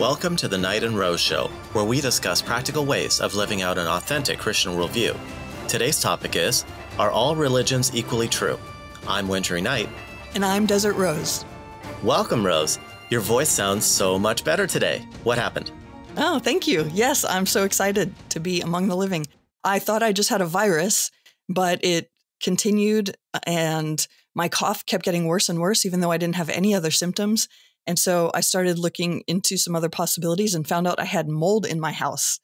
Welcome to the Knight and Rose Show, where we discuss practical ways of living out an authentic Christian worldview. Today's topic is, are all religions equally true? I'm Wintery Knight. And I'm Desert Rose. Welcome, Rose. Your voice sounds so much better today. What happened? Oh, thank you. Yes, I'm so excited to be among the living. I thought I just had a virus, but it continued and my cough kept getting worse and worse, even though I didn't have any other symptoms. And so I started looking into some other possibilities and found out I had mold in my house.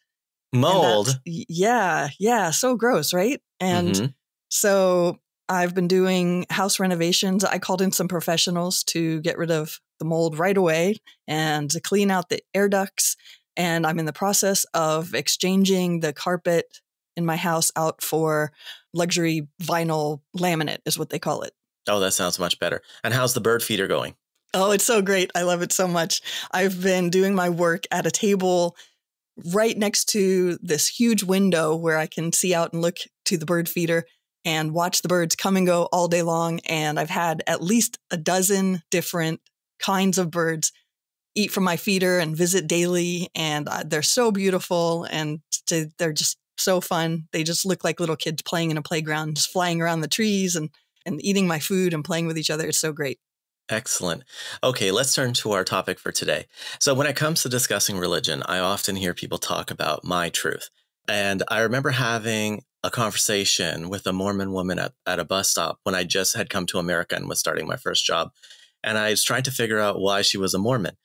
Mold? Yeah. So gross, right? And so I've been doing house renovations. I called in some professionals to get rid of the mold right away and to clean out the air ducts. And I'm in the process of exchanging the carpet in my house out for luxury vinyl laminate is what they call it. Oh, that sounds much better. And how's the bird feeder going? Oh, it's so great. I love it so much. I've been doing my work at a table right next to this huge window where I can see out and look to the bird feeder and watch the birds come and go all day long. And I've had at least a dozen different kinds of birds eat from my feeder and visit daily. And they're so beautiful and they're just so fun. They just look like little kids playing in a playground, just flying around the trees and eating my food and playing with each other. It's so great. Excellent. Okay, let's turn to our topic for today. So when it comes to discussing religion, I often hear people talk about my truth. And I remember having a conversation with a Mormon woman at a bus stop when I just had come to America and was starting my first job. And I was trying to figure out why she was a Mormon.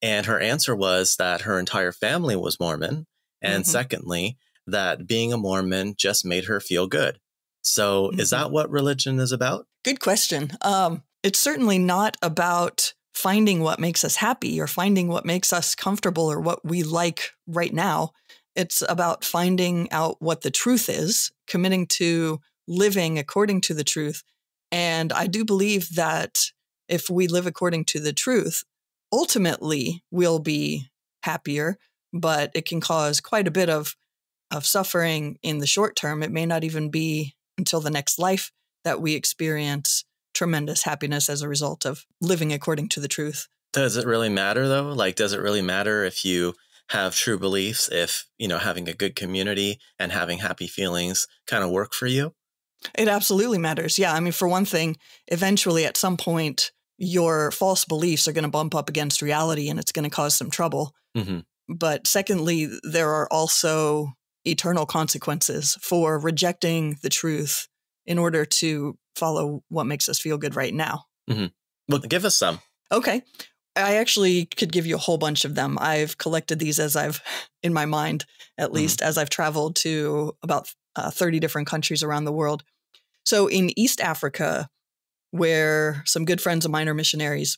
And her answer was that her entire family was Mormon. And secondly, that being a Mormon just made her feel good. So is that what religion is about? Good question. It's certainly not about finding what makes us happy or finding what makes us comfortable or what we like right now. It's about finding out what the truth is, committing to living according to the truth. And I do believe that if we live according to the truth, ultimately we'll be happier, but it can cause quite a bit of suffering in the short term. It may not even be until the next life that we experience tremendous happiness as a result of living according to the truth. Does it really matter, though? Like, does it really matter if you have true beliefs, if, having a good community and having happy feelings kind of work for you? It absolutely matters. Yeah. I mean, for one thing, eventually at some point, your false beliefs are going to bump up against reality and it's going to cause some trouble. But secondly, there are also eternal consequences for rejecting the truth in order to follow what makes us feel good right now. Well, give us some. Okay. I actually could give you a whole bunch of them. I've collected these in my mind, at least, as I've traveled to about 30 different countries around the world. So in East Africa, where some good friends of mine are missionaries,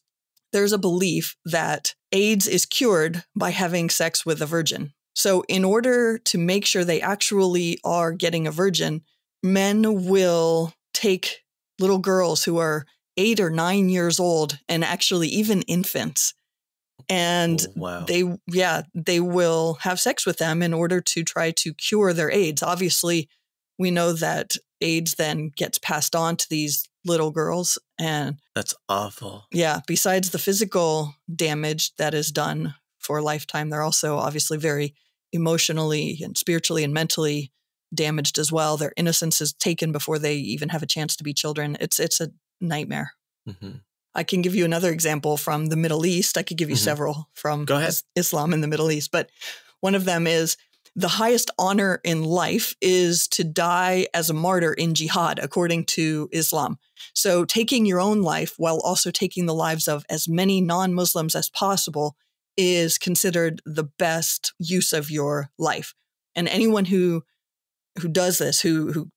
there's a belief that AIDS is cured by having sex with a virgin. So in order to make sure they actually are getting a virgin, men will take little girls who are 8 or 9 years old and actually even infants. And they will have sex with them in order to try to cure their AIDS. Obviously, we know that AIDS then gets passed on to these little girls. And that's awful. Yeah. Besides the physical damage that is done for a lifetime, they're also obviously very emotionally and spiritually and mentally damaged as well. Their innocence is taken before they even have a chance to be children. It's a nightmare. I can give you another example from the Middle East. I could give you several from Islam in the Middle East, but one of them is the highest honor in life is to die as a martyr in jihad, according to Islam. So taking your own life while also taking the lives of as many non-Muslims as possible is considered the best use of your life. And anyone who does this, who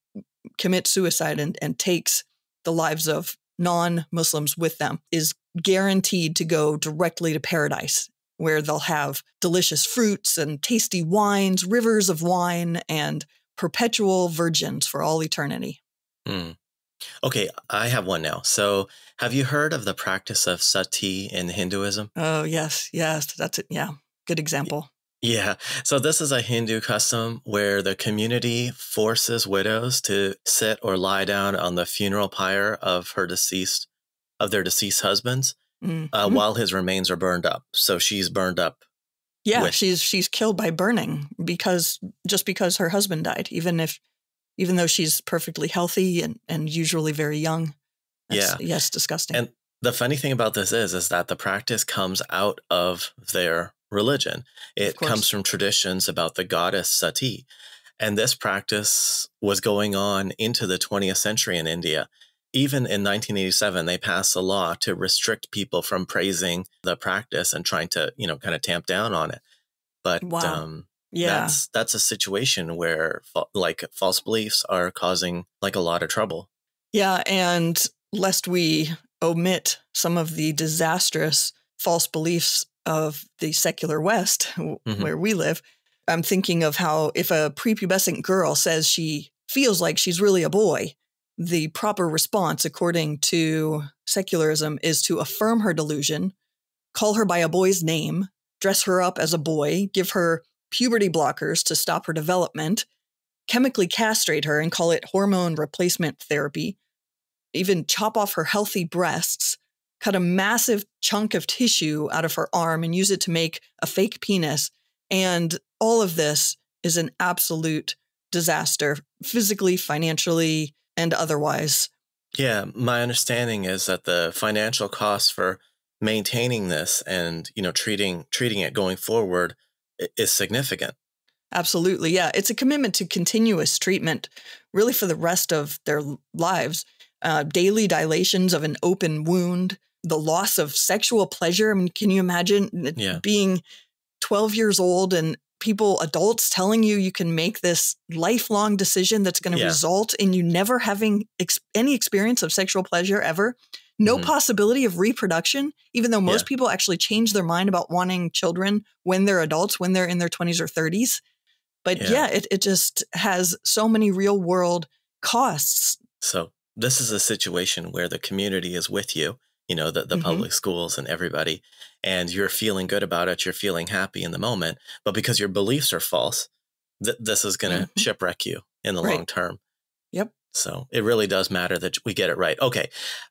commits suicide and takes the lives of non-Muslims with them, is guaranteed to go directly to paradise, where they'll have delicious fruits and tasty wines, rivers of wine, and perpetual virgins for all eternity. Okay, I have one now. So have you heard of the practice of sati in Hinduism? Oh, yes. That's it. Yeah, good example. Yeah. So this is a Hindu custom where the community forces widows to sit or lie down on the funeral pyre of their deceased husbands while his remains are burned up. So she's burned up Yeah, with, she's killed by burning because her husband died, even though she's perfectly healthy and usually very young. yeah. Yes, disgusting. And the funny thing about this is that the practice comes out of their religion. It comes from traditions about the goddess Sati. And this practice was going on into the 20th century in India. Even in 1987, they passed a law to restrict people from praising the practice and trying to, kind of tamp down on it. But Wow. Yeah. that's a situation where false beliefs are causing like a lot of trouble. Yeah. And lest we omit some of the disastrous false beliefs of the secular West, where we live, I'm thinking of how if a prepubescent girl says she feels like she's really a boy, the proper response, according to secularism, is to affirm her delusion, call her by a boy's name, dress her up as a boy, give her puberty blockers to stop her development, chemically castrate her and call it hormone replacement therapy, even chop off her healthy breasts, cut a massive chunk of tissue out of her arm and use it to make a fake penis. And all of this is an absolute disaster, physically, financially, and otherwise. Yeah, my understanding is that the financial costs for maintaining this and, treating it going forward is significant. Absolutely. Yeah. It's a commitment to continuous treatment, really for the rest of their lives. Daily dilations of an open wound, the loss of sexual pleasure. I mean, can you imagine being 12 years old and adults telling you can make this lifelong decision that's going to result in you never having any experience of sexual pleasure ever? No possibility of reproduction, even though most people actually change their mind about wanting children when they're adults, when they're in their 20s or 30s. But it just has so many real world costs. So this is a situation where the community is with you, the public schools and everybody, and you're feeling good about it. You're feeling happy in the moment. But because your beliefs are false, this is going to shipwreck you in the long term. Yep. So it really does matter that we get it right. Okay.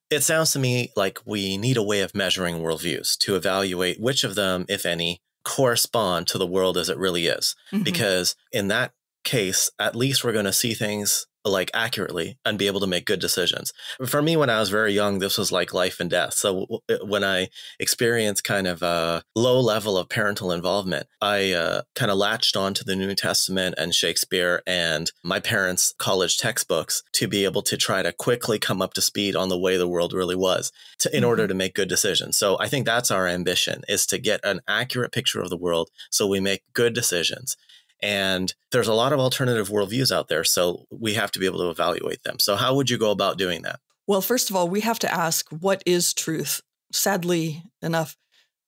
It sounds to me like we need a way of measuring worldviews to evaluate which of them, if any, correspond to the world as it really is. Because in that case, at least we're going to see things like accurately and be able to make good decisions. For me, when I was very young, this was like life and death. So when I experienced kind of a low level of parental involvement, I kind of latched onto the New Testament and Shakespeare and my parents' college textbooks to be able to try to quickly come up to speed on the way the world really was in order to make good decisions. So I think that's our ambition, is to get an accurate picture of the world so we make good decisions. And there's a lot of alternative worldviews out there, so we have to be able to evaluate them. So how would you go about doing that? Well, first of all, we have to ask, what is truth? Sadly enough,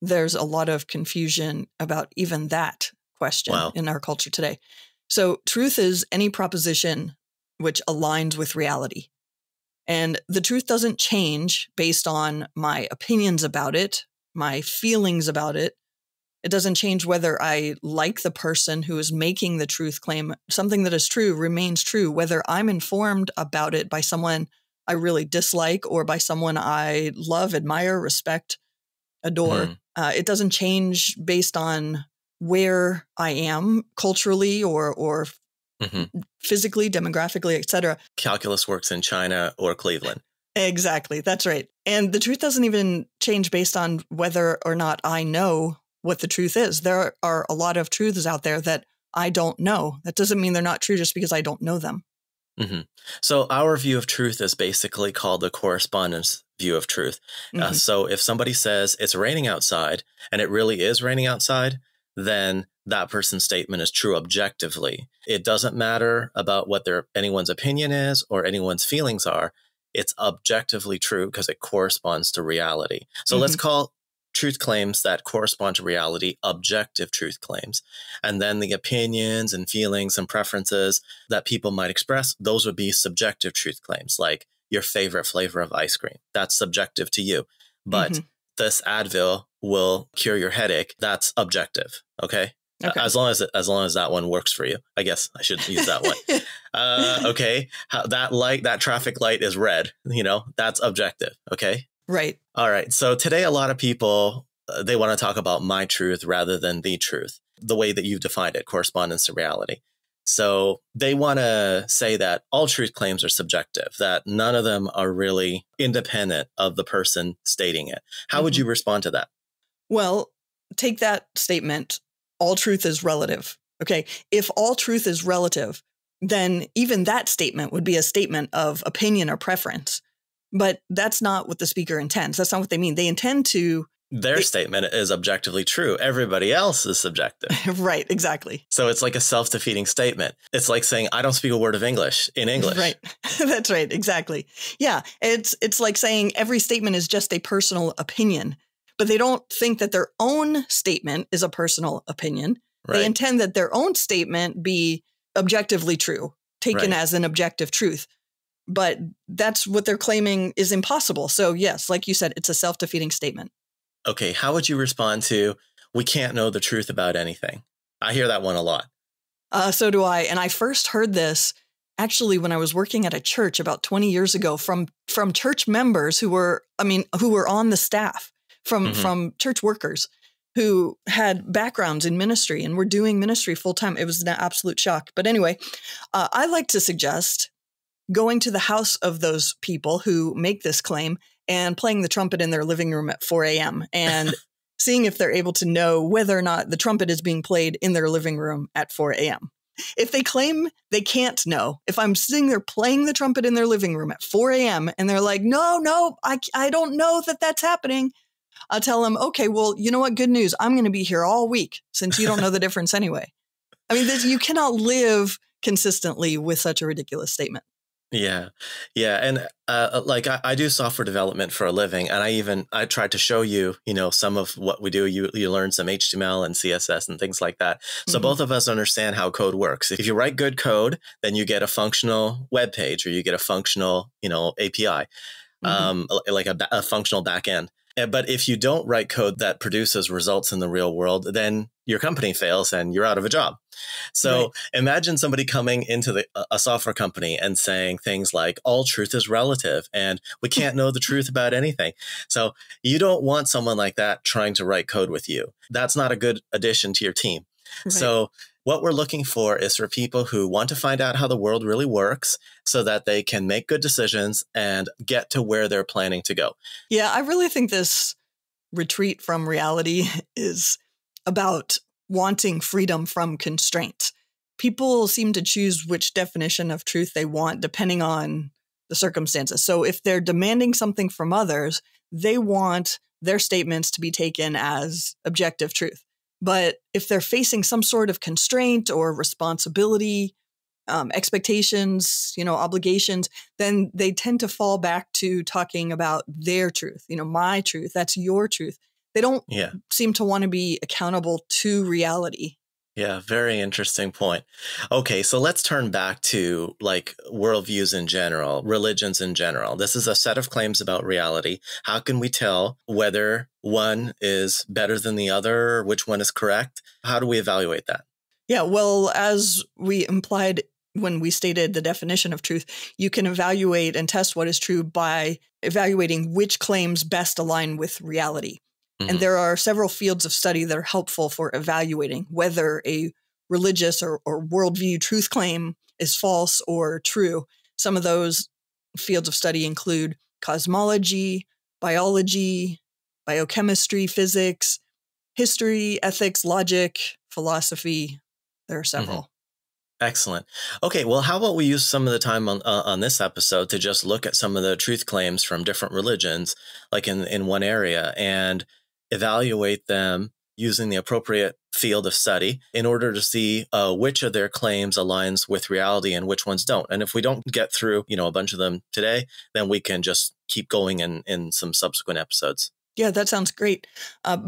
there's a lot of confusion about even that question in our culture today. So truth is any proposition which aligns with reality. And the truth doesn't change based on my opinions about it, my feelings about it. It doesn't change whether I like the person who is making the truth claim. Something that is true remains true, whether I'm informed about it by someone I really dislike or by someone I love, admire, respect, adore. It doesn't change based on where I am culturally or physically, demographically, etc. Calculus works in China or Cleveland. Exactly. That's right. And the truth doesn't even change based on whether or not I know what the truth is. There are a lot of truths out there that I don't know. That doesn't mean they're not true just because I don't know them. So our view of truth is basically called the correspondence view of truth. So if somebody says it's raining outside and it really is raining outside, then that person's statement is true objectively. It doesn't matter about what anyone's opinion is or anyone's feelings are. It's objectively true because it corresponds to reality. So let's call truth claims that correspond to reality objective truth claims. And then the opinions and feelings and preferences that people might express, those would be subjective truth claims, like your favorite flavor of ice cream. That's subjective to you. But this Advil will cure your headache. That's objective. Okay. As long as that one works for you. I guess I should use that one. Okay. That traffic light is red, that's objective. Okay. Right. All right. So today, a lot of people they want to talk about my truth rather than the truth, the way that you've defined it, correspondence to reality. So they want to say that all truth claims are subjective, that none of them are really independent of the person stating it. How would you respond to that? Well, take that statement, all truth is relative. Okay. If all truth is relative, then even that statement would be a statement of opinion or preference. But that's not what the speaker intends. That's not what they mean. They intend to. Their statement is objectively true. Everybody else is subjective. Right, exactly. So it's like a self-defeating statement. It's like saying, I don't speak a word of English in English. Right. That's right. Exactly. Yeah. It's like saying every statement is just a personal opinion, but they don't think that their own statement is a personal opinion. Right. They intend that their own statement be objectively true, taken as an objective truth. But that's what they're claiming is impossible. So yes, like you said, it's a self-defeating statement. Okay, how would you respond to, we can't know the truth about anything? I hear that one a lot. So do I. And I first heard this actually when I was working at a church about 20 years ago from church members who were on the staff, from church workers who had backgrounds in ministry and were doing ministry full time. It was an absolute shock. But anyway, I like to suggest going to the house of those people who make this claim and playing the trumpet in their living room at 4 a.m. and seeing if they're able to know whether or not the trumpet is being played in their living room at 4 a.m. If they claim they can't know, if I'm sitting there playing the trumpet in their living room at 4 a.m. and they're like, no, I don't know that that's happening, I'll tell them, okay, well, you know what? Good news. I'm going to be here all week since you don't know the difference anyway. I mean, you cannot live consistently with such a ridiculous statement. Yeah. And I do software development for a living. And I tried to show you, some of what we do. You learn some HTML and CSS and things like that. So both of us understand how code works. If you write good code, then you get a functional web page or you get a functional, API, like a functional backend. But if you don't write code that produces results in the real world, then your company fails and you're out of a job. So imagine somebody coming into a software company and saying things like, all truth is relative and we can't know the truth about anything. So you don't want someone like that trying to write code with you. That's not a good addition to your team. Right. So what we're looking for is for people who want to find out how the world really works so that they can make good decisions and get to where they're planning to go. Yeah, I really think this retreat from reality is about wanting freedom from constraints. People seem to choose which definition of truth they want depending on the circumstances. So if they're demanding something from others, they want their statements to be taken as objective truth. But if they're facing some sort of constraint or responsibility, expectations, obligations, then they tend to fall back to talking about their truth, my truth, that's your truth. They don't seem to want to be accountable to reality. Yeah, very interesting point. Okay, so let's turn back to worldviews in general, religions in general. This is a set of claims about reality. How can we tell whether one is better than the other, or which one is correct? How do we evaluate that? Yeah, well, as we implied when we stated the definition of truth, you can evaluate and test what is true by evaluating which claims best align with reality. And there are several fields of study that are helpful for evaluating whether a religious or worldview truth claim is false or true. Some of those fields of study include cosmology, biology, biochemistry, physics, history, ethics, logic, philosophy. There are several. Excellent. Okay, well, how about we use some of the time on this episode to just look at some of the truth claims from different religions, like in one area, and evaluate them using the appropriate field of study in order to see which of their claims aligns with reality and which ones don't. And if we don't get through, a bunch of them today, then we can just keep going in some subsequent episodes. Yeah, that sounds great.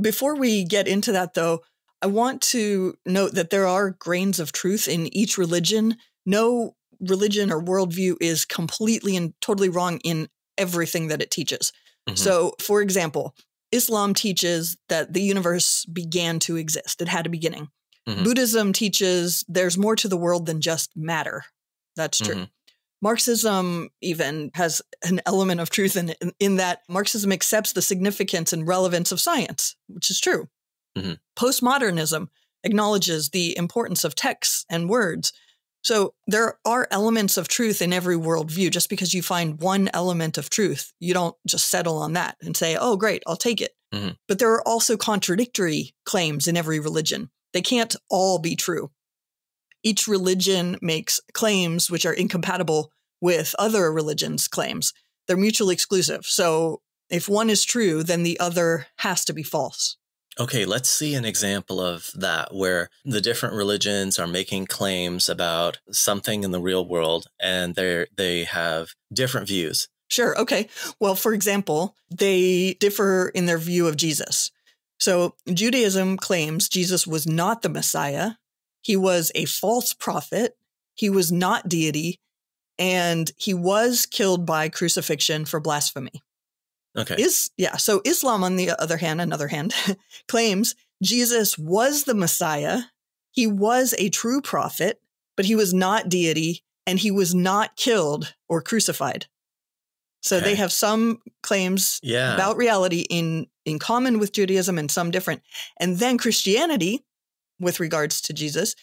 Before we get into that, though, I want to note that there are grains of truth in each religion. No religion or worldview is completely and totally wrong in everything that it teaches. So, for example, Islam teaches that the universe began to exist. It had a beginning. Buddhism teaches there's more to the world than just matter. That's true. Marxism even has an element of truth in that Marxism accepts the significance and relevance of science, which is true. Mm-hmm. Postmodernism acknowledges the importance of texts and words. So there are elements of truth in every worldview. Just because you find one element of truth, you don't just settle on that and say, oh, great, I'll take it. Mm-hmm. But there are also contradictory claims in every religion. They can't all be true. Each religion makes claims which are incompatible with other religions' claims. They're mutually exclusive. So if one is true, then the other has to be false. Okay, let's see an example of that where the different religions are making claims about something in the real world and they have different views. Sure. Okay. Well, for example, they differ in their view of Jesus. So Judaism claims Jesus was not the Messiah. He was a false prophet. He was not deity. And he was killed by crucifixion for blasphemy. Okay. So Islam, on the other hand, claims Jesus was the Messiah. He was a true prophet, but he was not deity and he was not killed or crucified. So They have some claims about reality in common with Judaism and some different. And then Christianity, with regards to Jesus,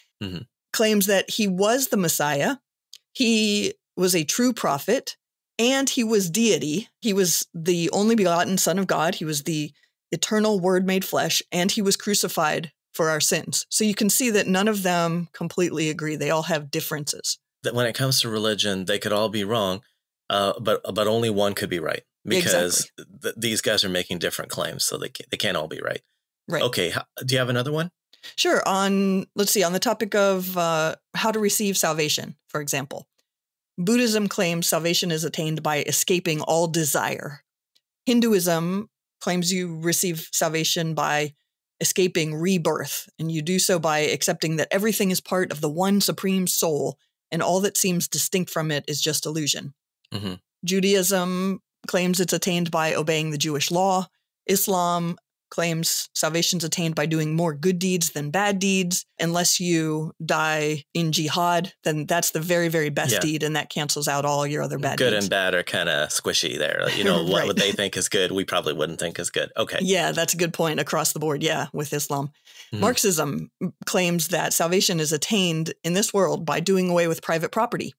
claims that he was the Messiah. He was a true prophet. And he was deity. He was the only begotten Son of God. He was the eternal Word made flesh, and he was crucified for our sins. So you can see that none of them completely agree. They all have differences. That when it comes to religion, they could all be wrong, but only one could be right because these guys are making different claims, so they can't all be right. Right. Okay. Do you have another one? Sure. On the topic of how to receive salvation, for example. Buddhism claims salvation is attained by escaping all desire. Hinduism claims you receive salvation by escaping rebirth, and you do so by accepting that everything is part of the one supreme soul, and all that seems distinct from it is just illusion. Mm-hmm. Judaism claims it's attained by obeying the Jewish law. Islam claims salvation's attained by doing more good deeds than bad deeds. Unless you die in jihad, then that's the very, very best deed, and that cancels out all your other bad deeds. Good and bad are kind of squishy there. You know, what would they think is good, we probably wouldn't think is good. Okay. Yeah, that's a good point across the board, with Islam. Mm-hmm. Marxism claims that salvation is attained in this world by doing away with private property.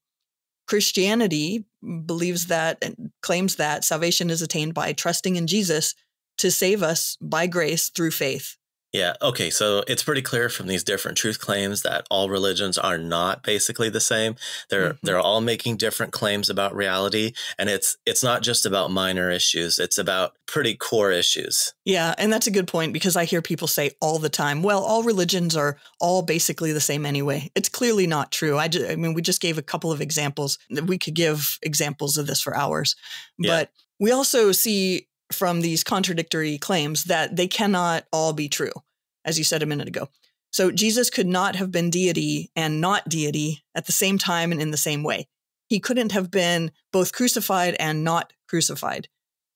Christianity believes that and claims that salvation is attained by trusting in Jesus to save us by grace through faith. Yeah. Okay. So it's pretty clear from these different truth claims that all religions are not basically the same. They're all making different claims about reality, and it's not just about minor issues. It's about pretty core issues. Yeah, and that's a good point because I hear people say all the time, well, all religions are all basically the same anyway. It's clearly not true. I mean, we just gave a couple of examples. We could give examples of this for hours. But we also see from these contradictory claims that they cannot all be true, as you said a minute ago. So Jesus could not have been deity and not deity at the same time and in the same way. He couldn't have been both crucified and not crucified.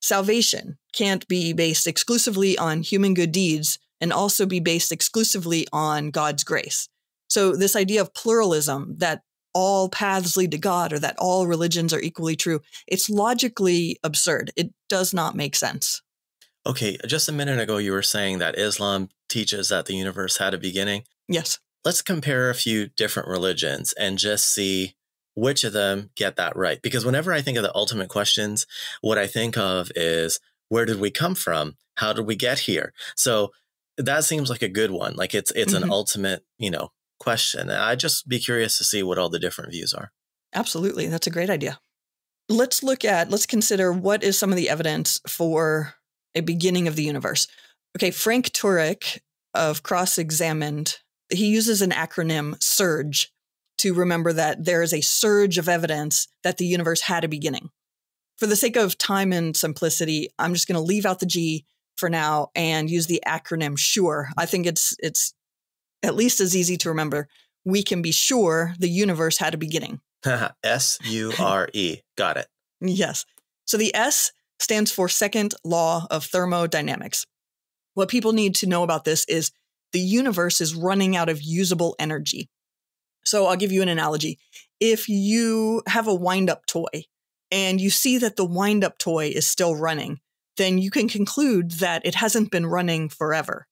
Salvation can't be based exclusively on human good deeds and also be based exclusively on God's grace. So this idea of pluralism, that all paths lead to God or that all religions are equally true, it's logically absurd. It does not make sense. Okay, just a minute ago, you were saying that Islam teaches that the universe had a beginning. Yes. Let's compare a few different religions and just see which of them get that right. Because whenever I think of the ultimate questions, what I think of is, where did we come from? How did we get here? So that seems like a good one. Like it's an ultimate, question. I'd just be curious to see what all the different views are. Absolutely. That's a great idea. Let's consider what is some of the evidence for a beginning of the universe. Okay, Frank Turek of Cross-Examined, he uses an acronym SURGE to remember that there is a surge of evidence that the universe had a beginning. For the sake of time and simplicity, I'm just going to leave out the G for now and use the acronym SURE. I think it's at least as easy to remember. We can be sure the universe had a beginning. SURE. Got it. Yes. So the S stands for second law of thermodynamics. What people need to know about this is the universe is running out of usable energy. So I'll give you an analogy. if you have a wind-up toy and you see that the wind-up toy is still running, then you can conclude that it hasn't been running forever.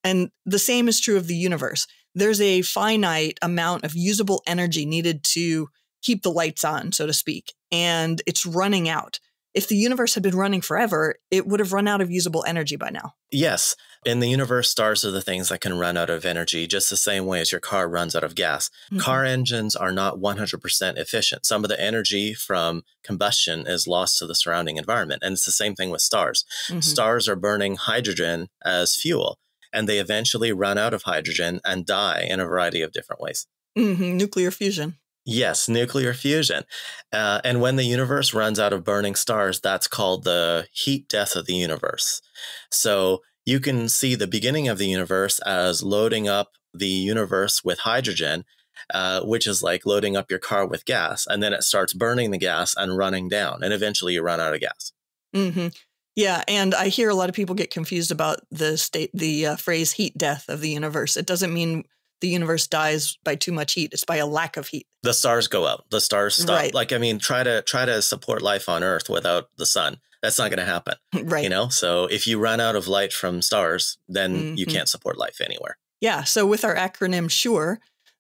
And the same is true of the universe. There's a finite amount of usable energy needed to keep the lights on, so to speak, and it's running out. If the universe had been running forever, it would have run out of usable energy by now. Yes. In the universe, stars are the things that can run out of energy just the same way as your car runs out of gas. Mhm. Car engines are not 100% efficient. Some of the energy from combustion is lost to the surrounding environment. And it's the same thing with stars. Mhm. Stars are burning hydrogen as fuel, and they eventually run out of hydrogen and die in a variety of different ways. Nuclear fusion. Yes, nuclear fusion. And when the universe runs out of burning stars, that's called the heat death of the universe. So you can see the beginning of the universe as loading up the universe with hydrogen, which is like loading up your car with gas. And then it starts burning the gas and running down. And eventually you run out of gas. Mm-hmm. Yeah, and I hear a lot of people get confused about the phrase heat death of the universe. It doesn't mean the universe dies by too much heat. It's by a lack of heat. The stars go out. The stars stop. Right. Like, I mean, try to support life on Earth without the sun. That's not going to happen. Right. You know, so if you run out of light from stars, then you can't support life anywhere. Yeah. So with our acronym SURE,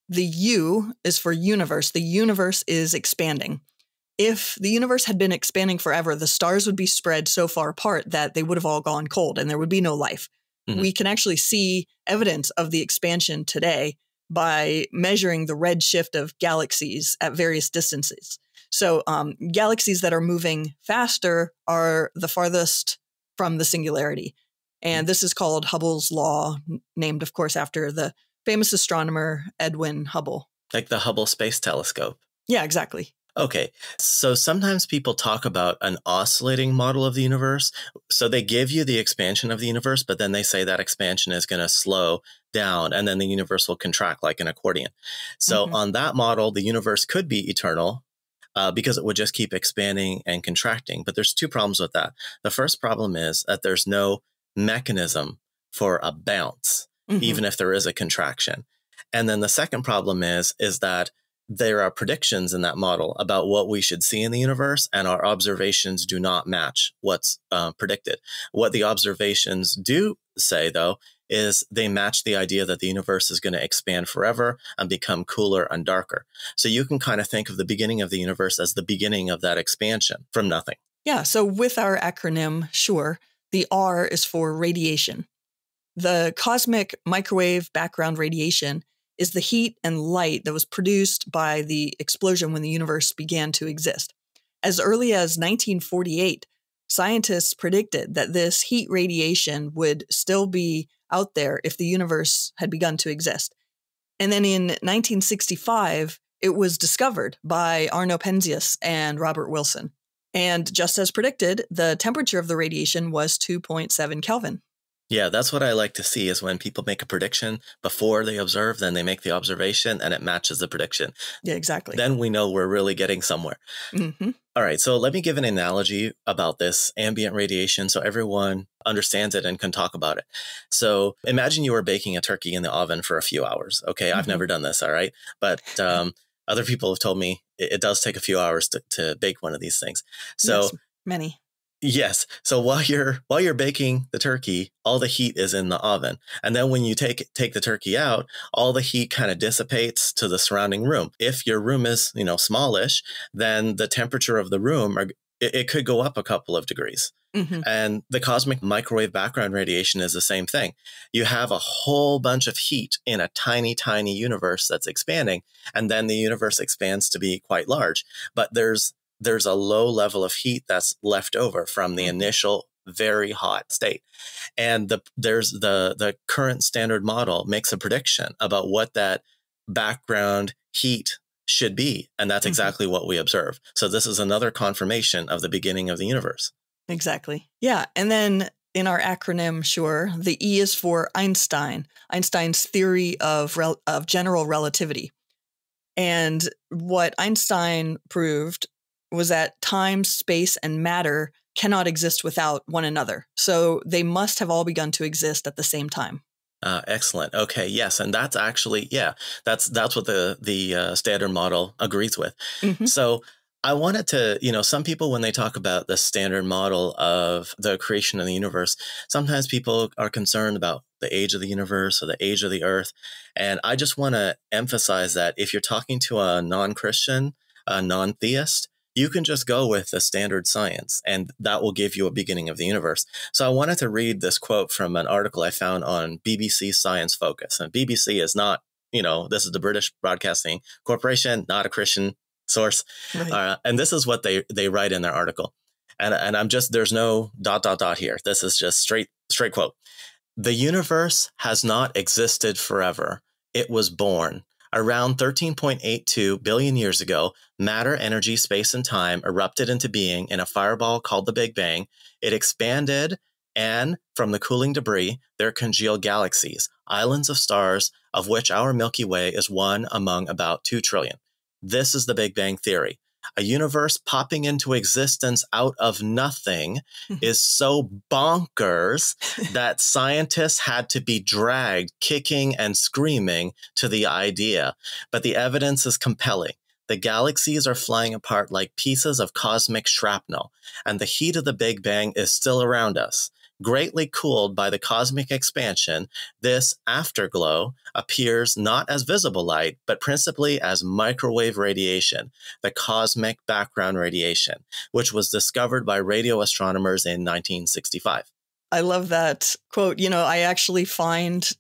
the U is for universe. The universe is expanding. If the universe had been expanding forever, the stars would be spread so far apart that they would have all gone cold and there would be no life. We can actually see evidence of the expansion today by measuring the redshift of galaxies at various distances. So galaxies that are moving faster are the farthest from the singularity. And this is called Hubble's law, named, of course, after the famous astronomer Edwin Hubble. Like the Hubble Space Telescope. Yeah, exactly. Okay, so sometimes people talk about an oscillating model of the universe. So they give you the expansion of the universe, but then they say that expansion is going to slow down and then the universe will contract like an accordion. So on that model, the universe could be eternal because it would just keep expanding and contracting. But there's two problems with that. The first problem is that there's no mechanism for a bounce, even if there is a contraction. And then the second problem is that there are predictions in that model about what we should see in the universe, and our observations do not match what's predicted. What the observations do say, though, is they match the idea that the universe is going to expand forever and become cooler and darker. So you can kind of think of the beginning of the universe as the beginning of that expansion from nothing. Yeah. So with our acronym SURE, the R is for radiation. The cosmic microwave background radiation is the heat and light that was produced by the explosion when the universe began to exist. As early as 1948, scientists predicted that this heat radiation would still be out there if the universe had begun to exist. And then in 1965, it was discovered by Arno Penzias and Robert Wilson. And just as predicted, the temperature of the radiation was 2.7 Kelvin. Yeah, that's what I like to see is when people make a prediction before they observe, then they make the observation and it matches the prediction. Yeah, exactly. Then we know we're really getting somewhere. All right, so let me give an analogy about this ambient radiation so everyone understands it and can talk about it. So imagine you were baking a turkey in the oven for a few hours. Okay, I've never done this, all right? But other people have told me it does take a few hours to bake one of these things. So yes, many. Yes. So while you're baking the turkey, all the heat is in the oven. And then when you take the turkey out, all the heat kind of dissipates to the surrounding room. If your room is, smallish, then the temperature of the room, it could go up a couple of degrees. And the cosmic microwave background radiation is the same thing. You have a whole bunch of heat in a tiny, tiny universe that's expanding, and then the universe expands to be quite large. But there's a low level of heat that's left over from the initial very hot state. And the current standard model makes a prediction about what that background heat should be. And that's exactly what we observe. So this is another confirmation of the beginning of the universe. Exactly. Yeah. And then in our acronym, SURE, the E is for Einstein's theory of general relativity. And what Einstein proved was that time, space, and matter cannot exist without one another. So they must have all begun to exist at the same time. Excellent. Okay. Yes, and that's actually that's what the standard model agrees with. Hmm. So I wanted to, some people when they talk about the standard model of the creation of the universe, sometimes people are concerned about the age of the universe or the age of the Earth, and I just want to emphasize that if you're talking to a non-Christian, a non-theist, you can just go with the standard science, and that will give you a beginning of the universe. So I wanted to read this quote from an article I found on BBC Science Focus. And BBC is not, this is the British Broadcasting Corporation, not a Christian source. Right. And this is what they write in their article. And I'm just, there's no ... here. This is just straight quote. The universe has not existed forever. It was born. Around 13.82 billion years ago, matter, energy, space, and time erupted into being in a fireball called the Big Bang. It expanded, and from the cooling debris, there congealed galaxies, islands of stars, of which our Milky Way is one among about 2 trillion. This is the Big Bang Theory. A universe popping into existence out of nothing is so bonkers that scientists had to be dragged kicking and screaming to the idea. But the evidence is compelling. The galaxies are flying apart like pieces of cosmic shrapnel, and the heat of the Big Bang is still around us. Greatly cooled by the cosmic expansion, this afterglow appears not as visible light, but principally as microwave radiation, the cosmic background radiation, which was discovered by radio astronomers in 1965. I love that quote. I actually find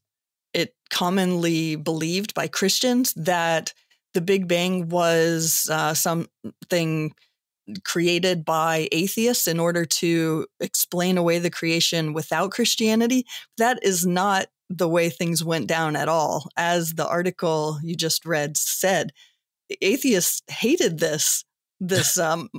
it commonly believed by Christians that the Big Bang was something created by atheists in order to explain away the creation without Christianity. That is not the way things went down at all. As the article you just read said, atheists hated this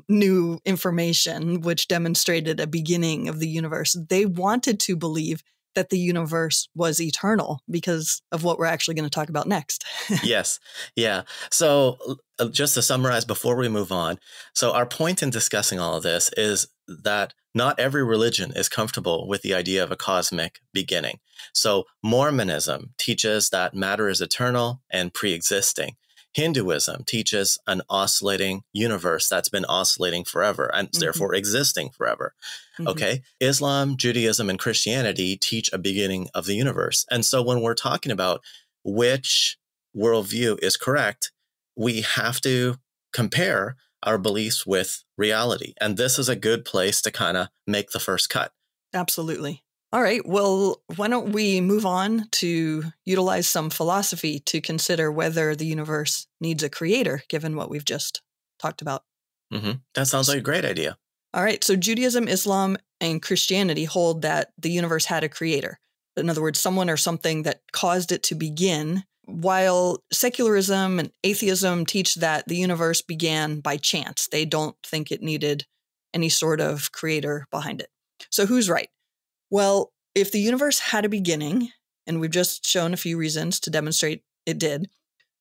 new information, which demonstrated a beginning of the universe. They wanted to believe that the universe was eternal because of what we're actually going to talk about next. Yes. Yeah. So just to summarize before we move on. So our point in discussing all of this is that not every religion is comfortable with the idea of a cosmic beginning. So Mormonism teaches that matter is eternal and pre-existing. Hinduism teaches an oscillating universe that's been oscillating forever and therefore existing forever. Okay. Islam, Judaism, and Christianity teach a beginning of the universe. And so when we're talking about which worldview is correct, we have to compare our beliefs with reality. And this is a good place to kind of make the first cut. Absolutely. All right. Well, why don't we move on to utilize some philosophy to consider whether the universe needs a creator, given what we've just talked about. That sounds like a great idea. All right. So Judaism, Islam, and Christianity hold that the universe had a creator. In other words, someone or something that caused it to begin, while secularism and atheism teach that the universe began by chance. They don't think it needed any sort of creator behind it. So who's right? Well, if the universe had a beginning, and we've just shown a few reasons to demonstrate it did,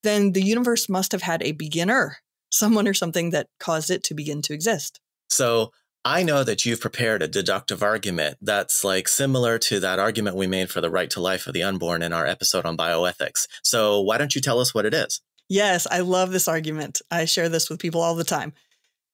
then the universe must have had a beginner, someone or something that caused it to begin to exist. So I know that you've prepared a deductive argument that's like similar to that argument we made for the right to life of the unborn in our episode on bioethics. So why don't you tell us what it is? Yes, I love this argument. I share this with people all the time.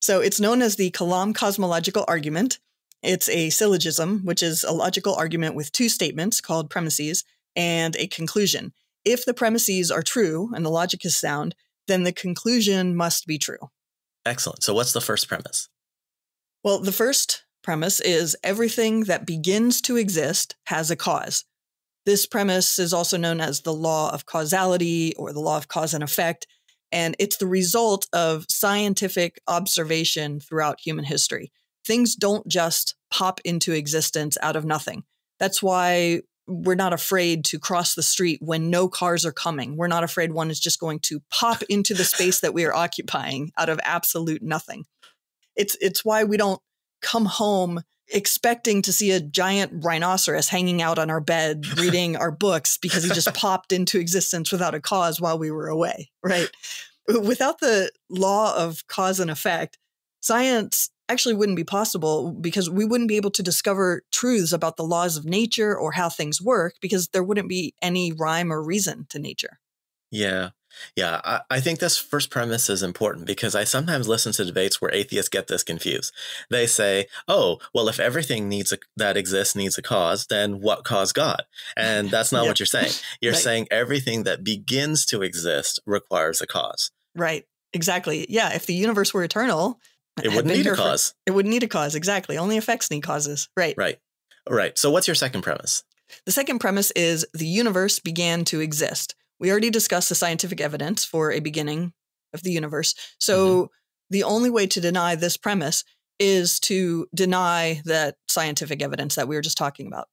So it's known as the Kalam cosmological argument. It's a syllogism, which is a logical argument with two statements called premises and a conclusion. If the premises are true and the logic is sound, then the conclusion must be true. Excellent. So what's the first premise? Well, the first premise is everything that begins to exist has a cause. This premise is also known as the law of causality or the law of cause and effect, and it's the result of scientific observation throughout human history. Things don't just pop into existence out of nothing. That's why we're not afraid to cross the street when no cars are coming. We're not afraid one is just going to pop into the space that we are occupying out of absolute nothing. It's why we don't come home expecting to see a giant rhinoceros hanging out on our bed reading our books because he just popped into existence without a cause while we were away, right? Without the law of cause and effect, science actually wouldn't be possible because we wouldn't be able to discover truths about the laws of nature or how things work because there wouldn't be any rhyme or reason to nature. Yeah. Yeah. I think this first premise is important because I sometimes listen to debates where atheists get this confused. They say, oh, well, if everything that exists needs a cause, then what caused God? And that's not what you're saying. You're Right. saying everything that begins to exist requires a cause. Right. Exactly. Yeah. If the universe were eternal, it wouldn't need a cause. It wouldn't need a cause. Exactly. Only effects need causes. Right. Right. Right. So what's your second premise? The second premise is the universe began to exist. We already discussed the scientific evidence for a beginning of the universe. So the only way to deny this premise is to deny that scientific evidence that we were just talking about.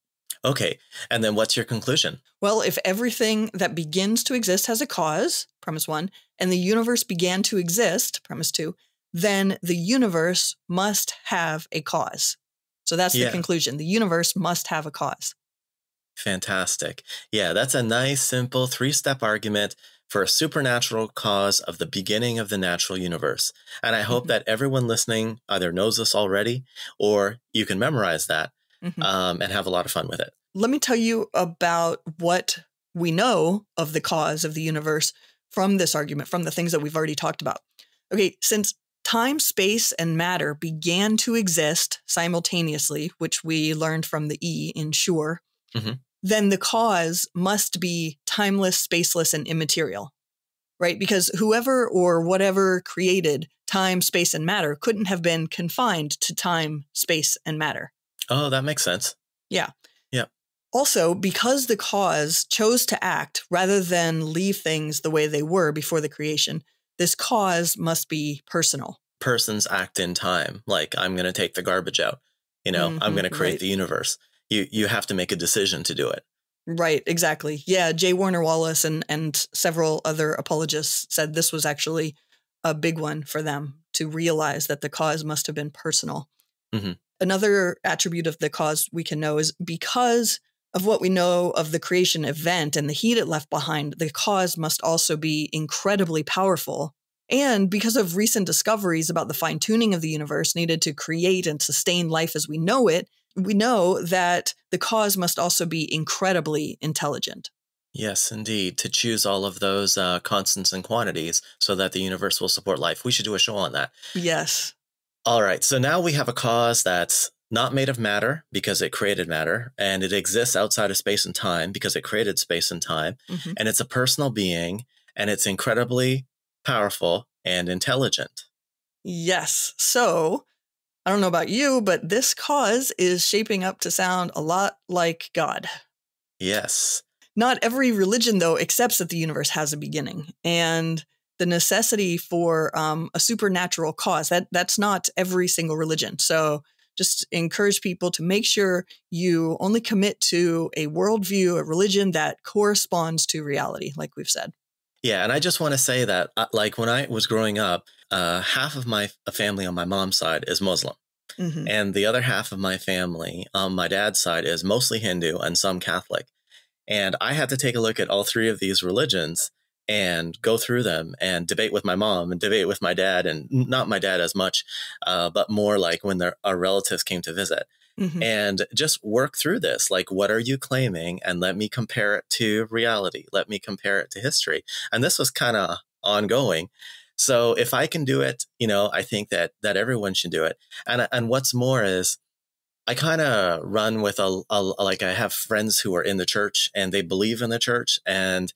Okay. And then what's your conclusion? Well, if everything that begins to exist has a cause, premise 1, and the universe began to exist, premise 2, then the universe must have a cause. So that's the conclusion. The universe must have a cause. Fantastic. Yeah, that's a nice, simple 3-step argument for a supernatural cause of the beginning of the natural universe. And I hope that everyone listening either knows this already or you can memorize that and have a lot of fun with it. Let me tell you about what we know of the cause of the universe from this argument, from the things that we've already talked about. Okay, since time, space, and matter began to exist simultaneously, which we learned from the E in sure, then the cause must be timeless, spaceless, and immaterial, right? Because whoever or whatever created time, space, and matter couldn't have been confined to time, space, and matter. Oh, that makes sense. Yeah. Yeah. Also, because the cause chose to act rather than leave things the way they were before the creation, this cause must be personal. Persons act in time. Like, I'm going to take the garbage out. You know, I'm going to create the universe. You have to make a decision to do it. Right, exactly. Yeah, J. Warner Wallace and several other apologists said this was actually a big one for them to realize that the cause must have been personal. Another attribute of the cause we can know is because of what we know of the creation event and the heat it left behind, the cause must also be incredibly powerful. And because of recent discoveries about the fine-tuning of the universe needed to create and sustain life as we know it, we know that the cause must also be incredibly intelligent. Yes, indeed. To choose all of those constants and quantities so that the universe will support life. We should do a show on that. Yes. All right. So now we have a cause that's not made of matter because it created matter, and it exists outside of space and time because it created space and time. And it's a personal being, and it's incredibly powerful and intelligent. Yes. So I don't know about you, but this cause is shaping up to sound a lot like God. Yes. Not every religion, though, accepts that the universe has a beginning. And the necessity for a supernatural cause, that's not every single religion. So just encourage people to make sure you only commit to a worldview, a religion that corresponds to reality, like we've said. Yeah, and I just want to say that, like, when I was growing up, half of my family on my mom's side is Muslim. And the other half of my family on my dad's side is mostly Hindu and some Catholic. And I had to take a look at all 3 of these religions and go through them and debate with my mom and debate with my dad, and not my dad as much, but more like when our relatives came to visit. And just work through this. Like, what are you claiming? And let me compare it to reality. Let me compare it to history. And this was kind of ongoing. So if I can do it, you know, I think that everyone should do it. And what's more is I kind of run with like, I have friends who are in the church and they believe in the church, and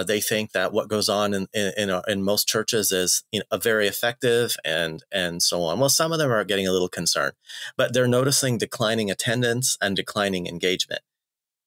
they think that what goes on in most churches is, you know, very effective and so on. Well, some of them are getting a little concerned, but they're noticing declining attendance and declining engagement.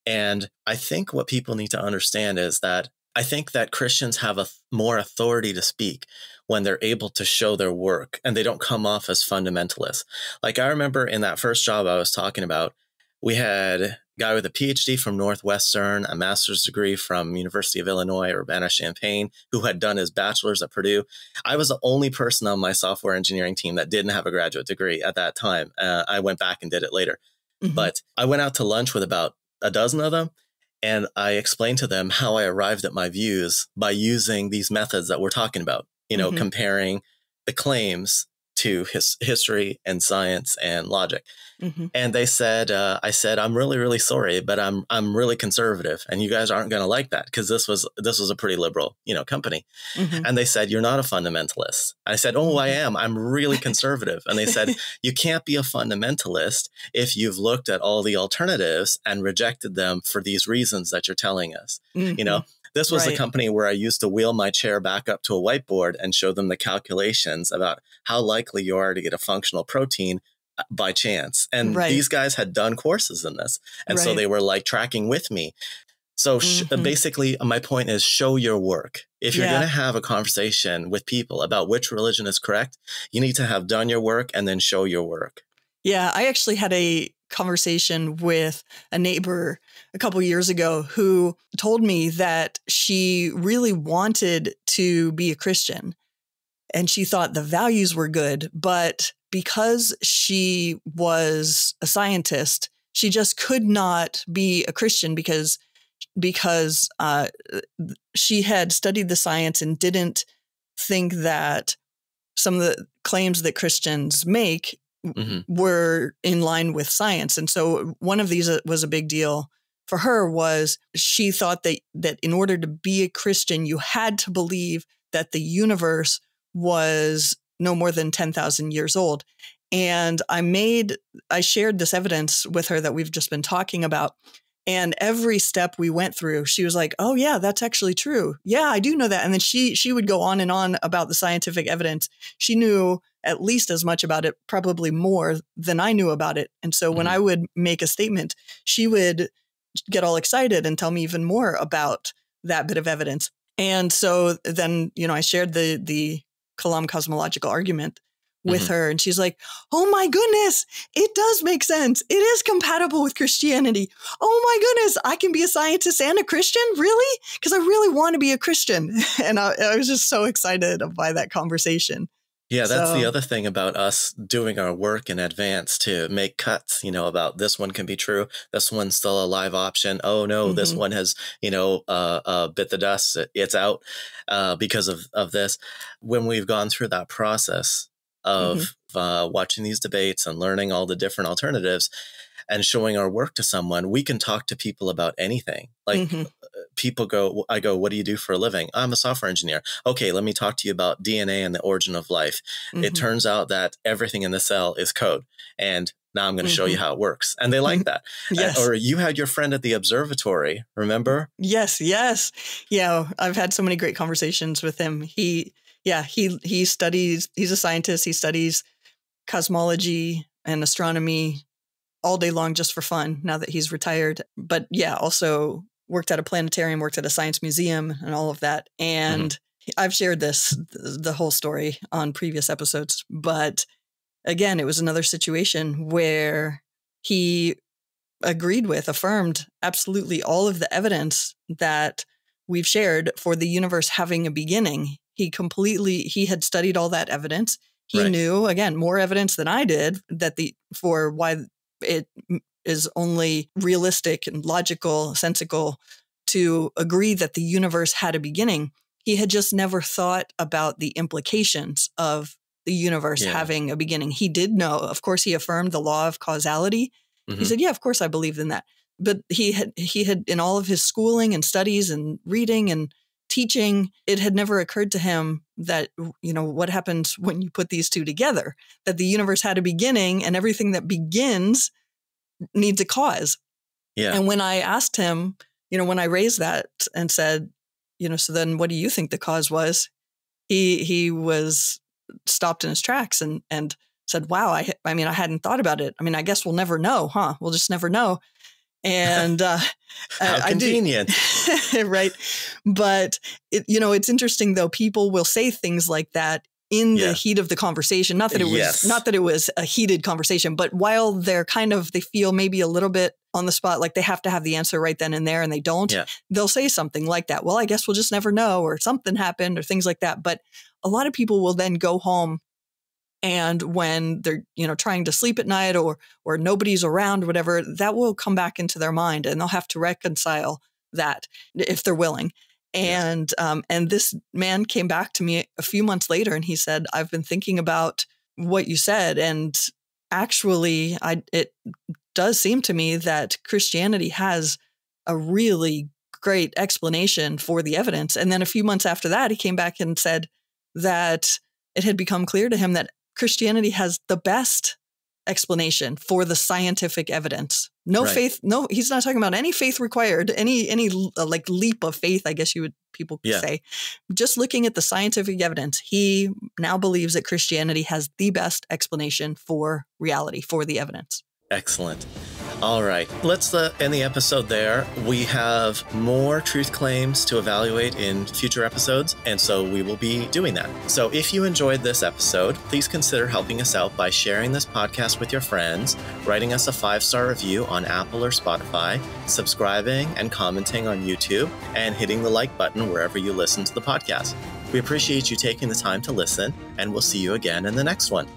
And I think what people need to understand is that I think that Christians have more authority to speak when they're able to show their work and they don't come off as fundamentalists. Like, I remember in that first job I was talking about, we had a guy with a PhD from Northwestern, a master's degree from University of Illinois, Urbana-Champaign, who had done his bachelor's at Purdue. I was the only person on my software engineering team that didn't have a graduate degree at that time. I went back and did it later. But I went out to lunch with about a dozen of them, and I explained to them how I arrived at my views by using these methods that we're talking about, you know, comparing the claims to history and science and logic. Mm-hmm. And they said, I said, I'm really, really sorry, but I'm really conservative, and you guys aren't going to like that because this was a pretty liberal, company. Mm-hmm. And they said, you're not a fundamentalist. I said, oh, I am. I'm really conservative. And they said, you can't be a fundamentalist if you've looked at all the alternatives and rejected them for these reasons that you're telling us. Mm-hmm. This was Right. the company where I used to wheel my chair back up to a whiteboard and show them the calculations about how likely you are to get a functional protein by chance. And Right. these guys had done courses in this. And so Right. they were like tracking with me. So basically, my point is show your work. If you're going to have a conversation with people about which religion is correct, you need to have done your work and then show your work. Yeah, I actually had a conversation with a neighbor a couple years ago who told me that she really wanted to be a Christian and she thought the values were good, but because she was a scientist, she just could not be a Christian because she had studied the science and didn't think that some of the claims that Christians make were in line with science. And so one of these was a big deal for her was she thought that in order to be a Christian, you had to believe that the universe was no more than 10,000 years old. And I shared this evidence with her that we've just been talking about. And every step we went through, she was like, oh, yeah, that's actually true. Yeah, I do know that. And then she would go on and on about the scientific evidence. She knew at least as much about it, probably more than I knew about it. And so when I would make a statement, she would get all excited and tell me even more about that bit of evidence. And so then, I shared the Kalam cosmological argument with her. And she's like, oh my goodness, it does make sense. It is compatible with Christianity. Oh my goodness, I can be a scientist and a Christian? Really? Because I really want to be a Christian. And I was just so excited by that conversation. Yeah, that's the other thing about us doing our work in advance to make cuts, about this one can be true. This one's still a live option. Oh, no, this one has, bit the dust. It's out because of this. When we've gone through that process of watching these debates and learning all the different alternatives and showing our work to someone, we can talk to people about anything. Like I go, what do you do for a living? I'm a software engineer. Okay, let me talk to you about DNA and the origin of life. It turns out that everything in the cell is code. And now I'm going to show you how it works. And they like that. Yes. Or you had your friend at the observatory, remember? Yes. Yeah, I've had so many great conversations with him. He studies, he's a scientist. He studies cosmology and astronomy all day long just for fun now that he's retired. But yeah, also worked at a planetarium, worked at a science museum and all of that. And I've shared the whole story on previous episodes. But again, it was another situation where he affirmed absolutely all of the evidence that we've shared for the universe having a beginning. He had studied all that evidence. He knew, again, more evidence than I did for why it is only realistic and logical, sensical to agree that the universe had a beginning. He had just never thought about the implications of the universe having a beginning. He did know, of course, he affirmed the law of causality. He said, yeah, of course I believed in that. But he had in all of his schooling and studies and reading and teaching, it had never occurred to him that, what happens when you put these two together, that the universe had a beginning and everything that begins needs a cause. Yeah. And when I asked him, when I raised that and said, so then what do you think the cause was? He was stopped in his tracks and said, wow, I hadn't thought about it. I guess we'll never know, huh? We'll just never know. And how convenient. Right. But it's interesting though. People will say things like that in the heat of the conversation. Not that it was a heated conversation, but while they're they feel maybe a little bit on the spot, like they have to have the answer right then and there, and they don't, they'll say something like that. Well, I guess we'll just never know, or something happened, or things like that. But a lot of people will then go home, and when they're, trying to sleep at night or nobody's around, whatever, that will come back into their mind, and they'll have to reconcile that if they're willing. And this man came back to me a few months later and he said, I've been thinking about what you said. And actually, it does seem to me that Christianity has a really great explanation for the evidence. And then a few months after that, he came back and said that it had become clear to him that Christianity has the best explanation for the scientific evidence. No Right. faith. No, he's not talking about any faith required, any like leap of faith, I guess people could say. Just looking at the scientific evidence, he now believes that Christianity has the best explanation for reality, for the evidence. Excellent. All right, let's end the episode there. We have more truth claims to evaluate in future episodes, and so we will be doing that. So if you enjoyed this episode, please consider helping us out by sharing this podcast with your friends, writing us a 5-star review on Apple or Spotify, subscribing and commenting on YouTube, and hitting the like button wherever you listen to the podcast. We appreciate you taking the time to listen, and we'll see you again in the next one.